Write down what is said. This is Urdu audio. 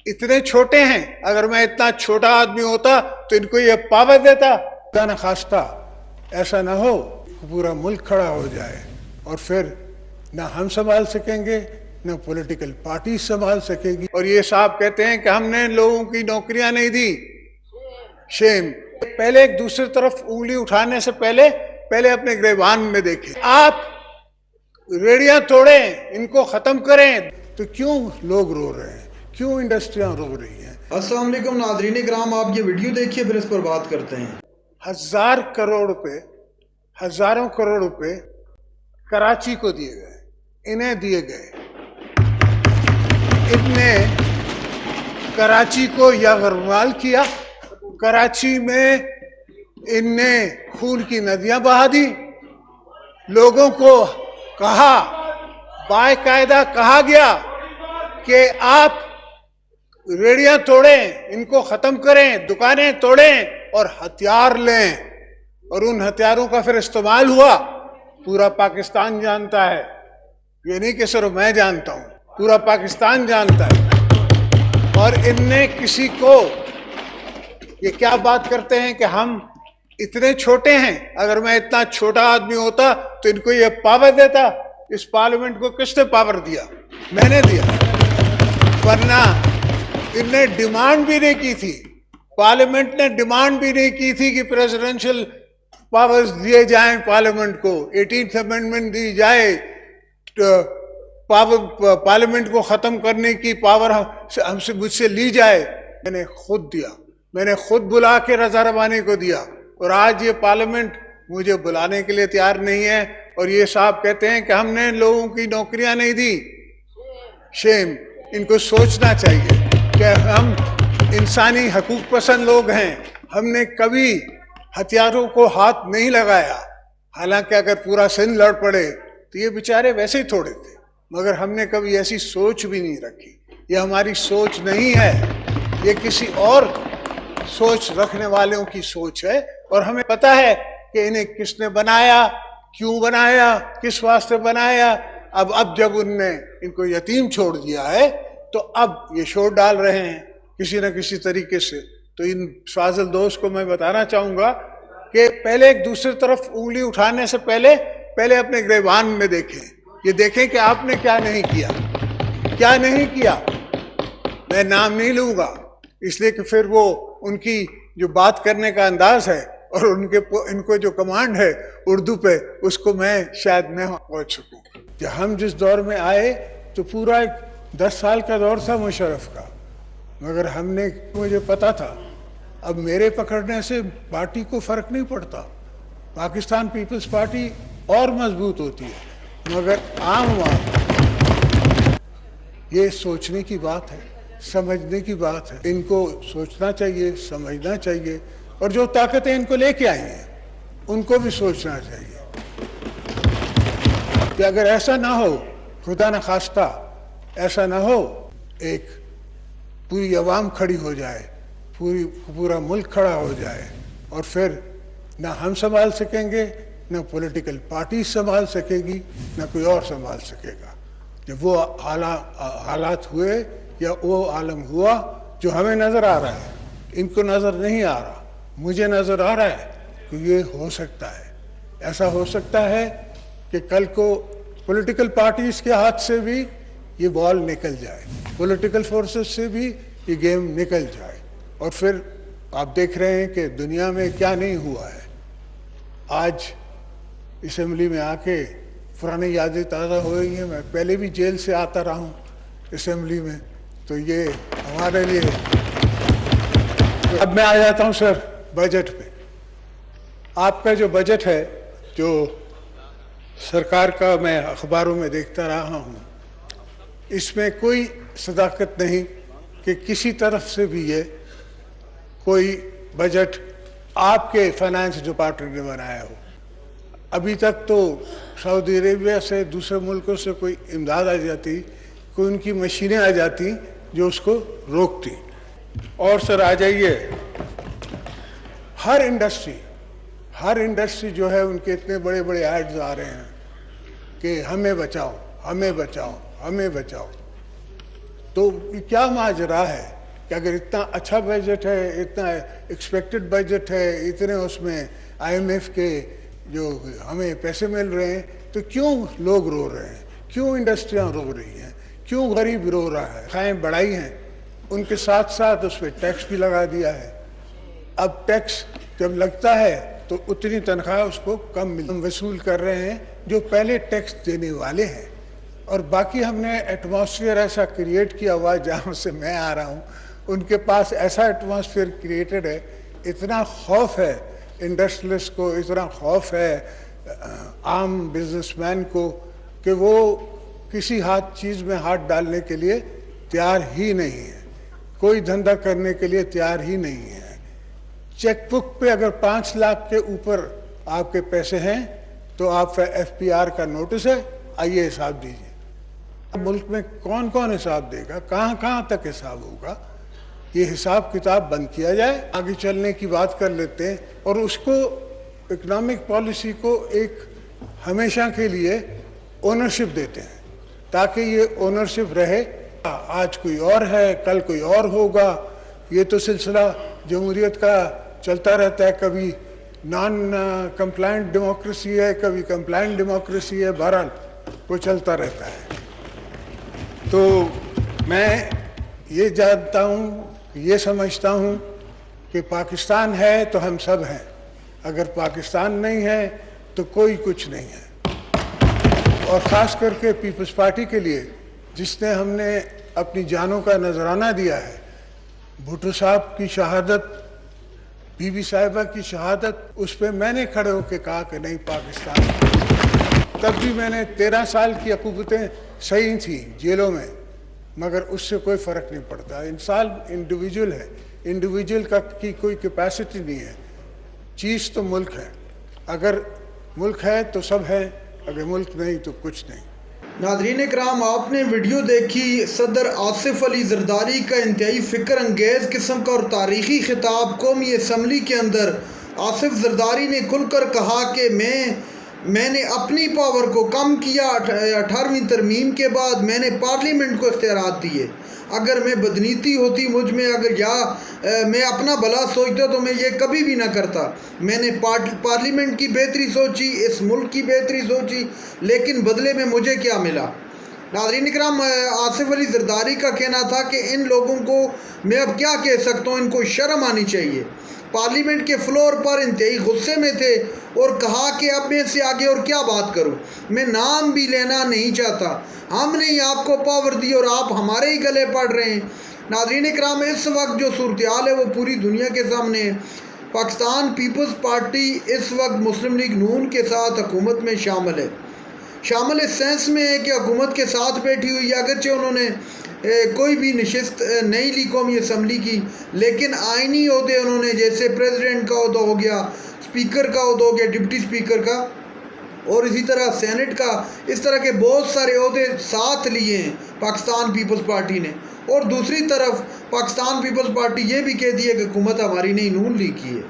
اتنے چھوٹے ہیں، اگر میں اتنا چھوٹا آدمی ہوتا تو ان کو یہ پاور دیتا؟ خدا نہ خواستہ ایسا نہ ہو پورا ملک کھڑا ہو جائے اور پھر نہ ہم سنبھال سکیں گے نہ پولیٹیکل پارٹی سنبھال سکے گی۔ اور یہ صاحب کہتے ہیں کہ ہم نے لوگوں کی نوکریاں نہیں دی۔ شیم۔ پہلے ایک دوسری طرف انگلی اٹھانے سے پہلے اپنے گریبان میں دیکھیں۔ آپ ریڑیاں توڑیں، ان کو ختم کریں تو کیوں لوگ رو رہے ہیں، کیوں انڈسٹریاں رو رہی ہیں؟ السلام علیکم ناظرین کرام، آپ یہ ویڈیو دیکھیے پھر اس پر بات کرتے ہیں۔ ہزاروں کروڑ روپے کراچی کو دیے گئے، انہیں دیے گئے۔ ان نے کراچی کو یرغمال کیا، کراچی میں ان نے خون کی ندیاں بہا دی، لوگوں کو کہا، باقاعدہ کہا گیا کہ آپ ریڑیاں توڑیں، ان کو ختم کریں، دکانیں توڑیں اور ہتھیار لیں، اور ان ہتھیاروں کا پھر استعمال ہوا۔ پورا پاکستان جانتا ہے، یہ نہیں کہ صرف میں جانتا ہوں، پورا پاکستان جانتا ہے۔ اور ان نے کسی کو یہ کیا بات کرتے ہیں کہ ہم اتنے چھوٹے ہیں، اگر میں اتنا چھوٹا آدمی ہوتا تو ان کو یہ پاور دیتا؟ اس پارلیمنٹ کو کس نے پاور دیا؟ میں نے دیا۔ ورنہ ان نے ڈیمانڈ بھی نہیں کی تھی، پارلیمنٹ نے ڈیمانڈ بھی نہیں کی تھی کہ پریزیڈنشل پاورز دیے جائیں پارلیمنٹ کو، 18th امینڈمنٹ دی جائے، پارلیمنٹ کو ختم کرنے کی پاور مجھ سے لی جائے۔ میں نے خود دیا، میں نے خود بلا کے رضا ربانی کو دیا، اور آج یہ پارلیمنٹ مجھے بلانے کے لیے تیار نہیں ہے، اور یہ صاحب کہتے ہیں کہ ہم نے لوگوں کی نوکریاں نہیں دی۔ شیم۔ ان کو سوچنا چاہیے کہ ہم انسانی حقوق پسند لوگ ہیں، ہم نے کبھی ہتھیاروں کو ہاتھ نہیں لگایا، حالانکہ اگر پورا سندھ لڑ پڑے تو یہ بیچارے ویسے ہی تھوڑے تھے، مگر ہم نے کبھی ایسی سوچ بھی نہیں رکھی۔ یہ ہماری سوچ نہیں ہے، یہ کسی اور سوچ رکھنے والوں کی سوچ ہے، اور ہمیں پتہ ہے کہ انہیں کس نے بنایا، کیوں بنایا، کس واسطے بنایا۔ اب جب ان نے ان کو یتیم چھوڑ دیا ہے تو اب یہ شور ڈال رہے ہیں کسی نہ کسی طریقے سے۔ تو ان فاضل دوست کو میں بتانا چاہوں گا کہ پہلے ایک دوسری طرف انگلی اٹھانے سے پہلے اپنے گریبان میں دیکھیں، یہ دیکھیں کہ آپ نے کیا نہیں کیا، کیا نہیں کیا۔ میں نام نہیں لوں گا اس لیے کہ پھر وہ ان کی جو بات کرنے کا انداز ہے اور ان کو جو کمانڈ ہے اردو پہ، اس کو میں شاید نہ پہنچ سکوں۔ کہ ہم جس دور میں آئے تو پورا 10 سال کا دور تھا مشرف کا، مگر ہم نے، مجھے پتا تھا اب میرے پکڑنے سے پارٹی کو فرق نہیں پڑتا، پاکستان پیپلز پارٹی اور مضبوط ہوتی ہے، مگر عام عوام، یہ سوچنے کی بات ہے، سمجھنے کی بات ہے۔ ان کو سوچنا چاہیے، سمجھنا چاہیے، اور جو طاقتیں ان کو لے کے آئی ہیں ان کو بھی سوچنا چاہیے کہ اگر ایسا نہ ہو، خدا نہ خواستہ ایسا نہ ہو، ایک پوری عوام کھڑی ہو جائے، پورا ملک کھڑا ہو جائے، اور پھر نہ ہم سنبھال سکیں گے نہ پولیٹیکل پارٹی سنبھال سکے گی نہ کوئی اور سنبھال سکے گا۔ جب وہ حالات ہوئے یا وہ عالم ہوا جو ہمیں نظر آ رہا ہے، ان کو نظر نہیں آ رہا، مجھے نظر آ رہا ہے کہ یہ ہو سکتا ہے، ایسا ہو سکتا ہے کہ کل کو پولیٹیکل پارٹیز کے ہاتھ سے بھی یہ بال نکل جائے، پولیٹیکل فورسز سے بھی یہ گیم نکل جائے، اور پھر آپ دیکھ رہے ہیں کہ دنیا میں کیا نہیں ہوا ہے۔ آج اسمبلی میں آ کے پرانی یادیں تازہ ہو رہی ہیں، میں پہلے بھی جیل سے آتا رہا ہوں اسمبلی میں، تو یہ ہمارے لیے۔ اب میں آ جاتا ہوں سر بجٹ پہ۔ آپ کا جو بجٹ ہے، جو سرکار کا میں اخباروں میں دیکھتا رہا ہوں، اس میں کوئی صداقت نہیں کہ کسی طرف سے بھی یہ کوئی بجٹ آپ کے فائنانس ڈپارٹمنٹ نے بنایا ہو۔ ابھی تک تو سعودی عربیہ سے، دوسرے ملکوں سے کوئی امداد آ جاتی، کوئی ان کی مشینیں آ جاتی جو اس کو روکتی۔ اور سر آ جائیے، ہر انڈسٹری جو ہے، ان کے اتنے بڑے بڑے ایڈز آ رہے ہیں کہ ہمیں بچاؤ، ہمیں بچاؤ، ہمیں بچاؤ۔ تو کیا ماجرا ہے؟ کہ اگر اتنا اچھا بجٹ ہے، اتنا ایکسپیکٹڈ بجٹ ہے، اتنے اس میں IMF کے جو ہمیں پیسے مل رہے ہیں، تو کیوں لوگ رو رہے ہیں، کیوں انڈسٹریاں رو رہی ہیں، کیوں غریب رو رہا ہے؟ خائیں بڑھائی ہیں، ان کے ساتھ ساتھ اس پہ ٹیکس بھی لگا دیا ہے۔ اب ٹیکس جب لگتا ہے تو اتنی تنخواہ اس کو کم ہم وصول کر رہے ہیں جو پہلے ٹیکس دینے والے ہیں، اور باقی ہم نے ایٹماسفیئر ایسا کریٹ کیا ہوا جہاں سے میں آ رہا ہوں، ان کے پاس ایسا ایٹماسفیئر کریٹڈ ہے، اتنا خوف ہے انڈسٹریلسٹ کو، اتنا خوف ہے عام بزنس مین کو کہ وہ کسی چیز میں ہاتھ ڈالنے کے لیے تیار ہی نہیں ہے، کوئی دھندا کرنے کے لیے تیار ہی نہیں ہے۔ چیک بک پہ اگر 5 لاکھ کے اوپر آپ کے پیسے ہیں تو آپ کا FPR کا نوٹس ہے، آئیے حساب دیجیے۔ ملک میں کون کون حساب دے گا، کہاں کہاں تک حساب ہوگا؟ یہ حساب کتاب بند کیا جائے، آگے چلنے کی بات کر لیتے ہیں، اور اس کو اکنامک پالیسی کو ایک ہمیشہ کے لیے اونرشپ دیتے ہیں تاکہ یہ اونرشپ رہے۔ آج کوئی اور ہے، کل کوئی اور ہوگا، یہ تو سلسلہ جمہوریت کا چلتا رہتا ہے، کبھی نان کمپلائنٹ ڈیموکریسی ہے، کبھی کمپلائنٹ ڈیموکریسی ہے، بہرحال وہ چلتا رہتا ہے۔ تو میں یہ جانتا ہوں، یہ سمجھتا ہوں کہ پاکستان ہے تو ہم سب ہیں، اگر پاکستان نہیں ہے تو کوئی کچھ نہیں ہے۔ اور خاص کر کے پیپلز پارٹی کے لیے جس نے ہم نے اپنی جانوں کا نذرانہ دیا ہے، بھٹو صاحب کی شہادت، بی بی صاحبہ کی شہادت، اس پہ میں نے کھڑے ہو کے کہا کہ نہیں پاکستان، تب بھی میں نے 13 سال کی عقوبتیں صحیح تھیں جیلوں میں، مگر اس سے کوئی فرق نہیں پڑتا۔ انسان انڈیویجول ہے، انڈیویجول کی کوئی کیپیسٹی نہیں ہے، چیز تو ملک ہے، اگر ملک ہے تو سب ہے، اگر ملک نہیں تو کچھ نہیں۔ ناظرین اکرام، آپ نے ویڈیو دیکھی صدر آصف علی زرداری کا انتہائی فکر انگیز قسم کا اور تاریخی خطاب قومی اسمبلی کے اندر۔ آصف زرداری نے کھل کر کہا کہ میں نے اپنی پاور کو کم کیا، 18ویں ترمیم کے بعد میں نے پارلیمنٹ کو اختیارات دیے، اگر میں بدنیتی ہوتی مجھ میں، اگر میں اپنا بھلا سوچتا تو میں یہ کبھی بھی نہ کرتا۔ میں نے پارلیمنٹ کی بہتری سوچی، اس ملک کی بہتری سوچی، لیکن بدلے میں مجھے کیا ملا؟ ناظرین اکرام، آصف علی زرداری کا کہنا تھا کہ ان لوگوں کو میں اب کیا کہہ سکتا ہوں، ان کو شرم آنی چاہیے۔ پارلیمنٹ کے فلور پر انتہائی غصے میں تھے اور کہا کہ اب میں اس سے آگے اور کیا بات کروں، میں نام بھی لینا نہیں چاہتا، ہم نے ہی آپ کو پاور دی اور آپ ہمارے ہی گلے پڑ رہے ہیں۔ ناظرین اکرام، اس وقت جو صورتحال ہے وہ پوری دنیا کے سامنے ہے۔ پاکستان پیپلز پارٹی اس وقت مسلم لیگ نون کے ساتھ حکومت میں شامل ہے۔ شامل اس سینس میں ہے کہ حکومت کے ساتھ بیٹھی ہوئی ہے، اگرچہ انہوں نے کوئی بھی نشست نہیں لی قومی اسمبلی کی، لیکن آئینی عہدے انہوں نے، جیسے پریزیڈنٹ کا عہدہ ہو گیا، اسپیکر کا عہدہ ہو گیا، ڈپٹی اسپیکر کا، اور اسی طرح سینٹ کا، اس طرح کے بہت سارے عہدے ساتھ لیے ہیں پاکستان پیپلز پارٹی نے۔ اور دوسری طرف پاکستان پیپلز پارٹی یہ بھی کہتی ہے کہ حکومت ہماری نہیں، نون لیگ کی ہے۔